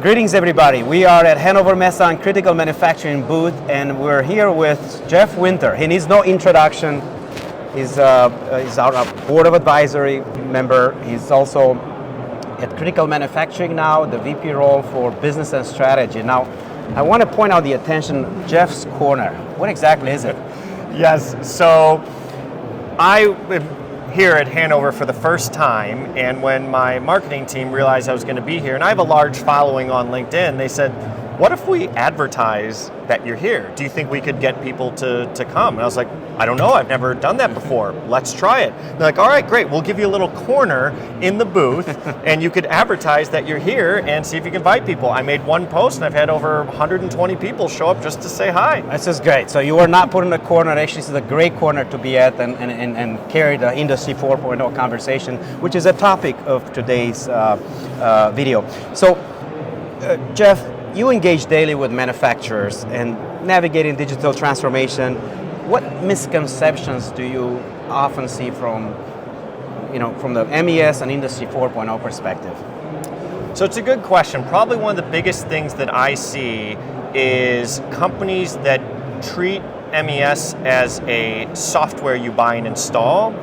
Greetings everybody, we are at Hannover Messe on Critical Manufacturing booth and we're here with Jeff Winter. He needs no introduction, he's our board of advisory member. He's also at Critical Manufacturing now, the VP role for business and strategy. Now, I want to point out the attention, Jeff's Corner. What exactly is it? Yes, so I am here at Hannover for the first time, and when my marketing team realized I was going to be here, and I have a large following on LinkedIn, they said, what if we advertise that you're here? Do you think we could get people to come? And I was like, I don't know, I've never done that before. Let's try it. They're like, all right, great, we'll give you a little corner in the booth and you could advertise that you're here and see if you can invite people. I made one post and I've had over 120 people show up just to say hi. This is great. So you are not put in a corner. Actually, this is a great corner to be at and carry the Industry 4.0 conversation, which is a topic of today's video. So, Jeff, you engage daily with manufacturers and navigating digital transformation. What misconceptions do you often see from the MES and Industry 4.0 perspective? So it's a good question. Probably one of the biggest things that I see is companies that treat MES as a software you buy and install,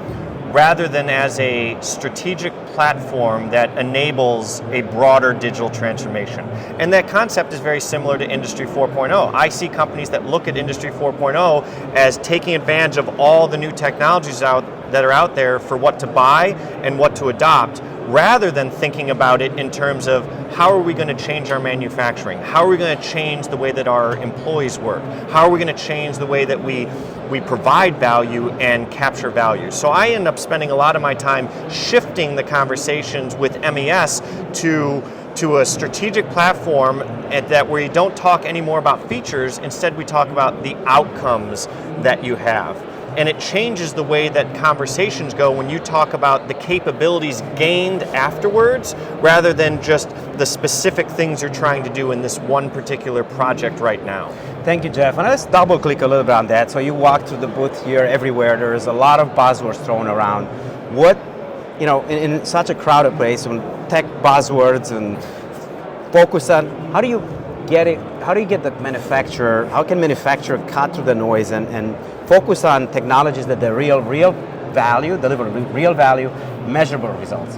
rather than as a strategic platform that enables a broader digital transformation. And that concept is very similar to Industry 4.0. I see companies that look at Industry 4.0 as taking advantage of all the new technologies that are out there for what to buy and what to adopt, rather than thinking about it in terms of how are we going to change our manufacturing? How are we going to change the way that our employees work? How are we going to change the way that we provide value and capture value? So I end up spending a lot of my time shifting the conversations with MES to a strategic platform that where you don't talk anymore about features, instead we talk about the outcomes that you have. And it changes the way that conversations go when you talk about the capabilities gained afterwards, rather than just the specific things you're trying to do in this one particular project right now. Thank you, Jeff. And let's double click a little bit on that. So you walk through the booth here everywhere. There is a lot of buzzwords thrown around. What, in such a crowded place, when tech buzzwords and focus on, how do you get it? How do you get the manufacturer? How can manufacturer cut through the noise and focus on technologies that deliver real value, measurable results?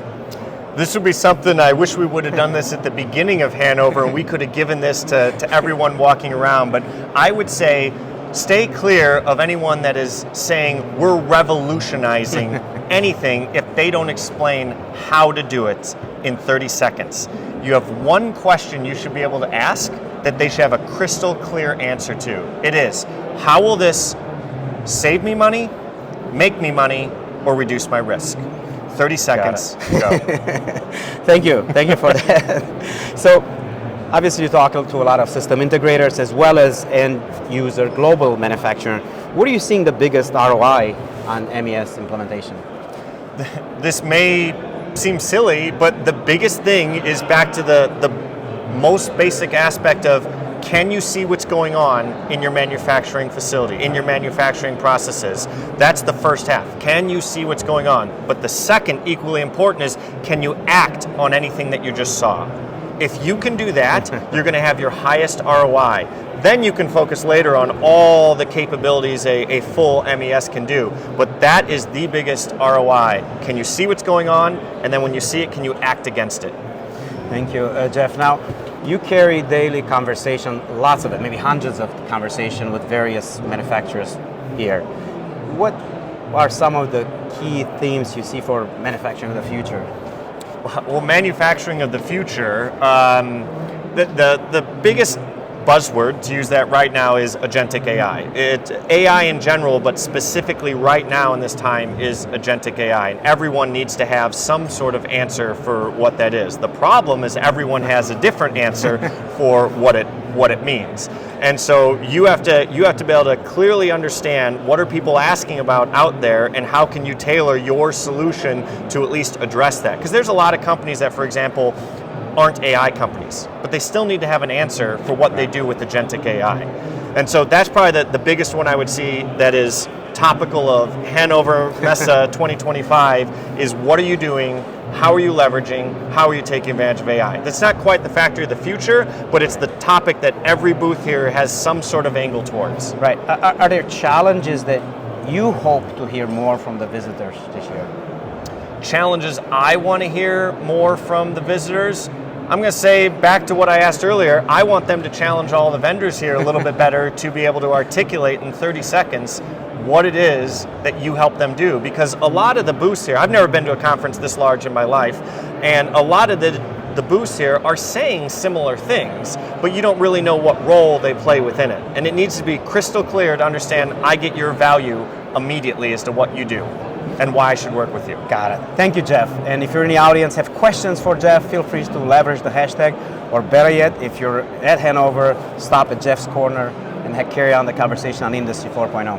This would be something I wish we would have done this at the beginning of Hannover, and we could have given this to everyone walking around. But I would say, stay clear of anyone that is saying we're revolutionizing anything if they don't explain how to do it in 30 seconds. You have one question you should be able to ask that they should have a crystal clear answer to. It is, how will this save me money, make me money, or reduce my risk? 30 seconds, go. Thank you for that. So, obviously you talk to a lot of system integrators as well as end user global manufacturer. What are you seeing the biggest ROI on MES implementation? This may seem silly, but the biggest thing is back to the most basic aspect of, can you see what's going on in your manufacturing facility, in your manufacturing processes? That's the first half. Can you see what's going on? But the second, equally important, is can you act on anything that you just saw? If you can do that, you're going to have your highest ROI. Then you can focus later on all the capabilities a full MES can do. But that is the biggest ROI. Can you see what's going on? And then when you see it, can you act against it? Thank you, Jeff. Now, you carry daily conversation, lots of it, maybe hundreds of conversation with various manufacturers here. What are some of the key themes you see for manufacturing of the future? Well, manufacturing of the future, the biggest buzzword to use that right now is agentic AI. It's AI in general, but specifically right now in this time is agentic AI. And everyone needs to have some sort of answer for what that is. The problem is everyone has a different answer for what it means. And so you have to be able to clearly understand what are people asking about out there and how can you tailor your solution to at least address that. Because there's a lot of companies that, for example, aren't AI companies, but they still need to have an answer for what they do with agentic AI. And so that's probably the biggest one I would see that is topical of Hannover Messe 2025 is what are you doing how are you leveraging, how are you taking advantage of AI? That's not quite the factory of the future, but it's the topic that every booth here has some sort of angle towards. Right. Are there challenges that you hope to hear more from the visitors this year? Challenges I want to hear more from the visitors, I'm going to say back to what I asked earlier, I want them to challenge all the vendors here a little bit better to be able to articulate in 30 seconds what it is that you help them do. Because a lot of the booths here, I've never been to a conference this large in my life, and a lot of the booths here are saying similar things, but you don't really know what role they play within it. And it needs to be crystal clear to understand I get your value immediately as to what you do and why I should work with you. Got it. Thank you, Jeff. And if you're in the audience, have questions for Jeff, feel free to leverage the hashtag, or better yet, if you're at Hannover, stop at Jeff's Corner and carry on the conversation on Industry 4.0.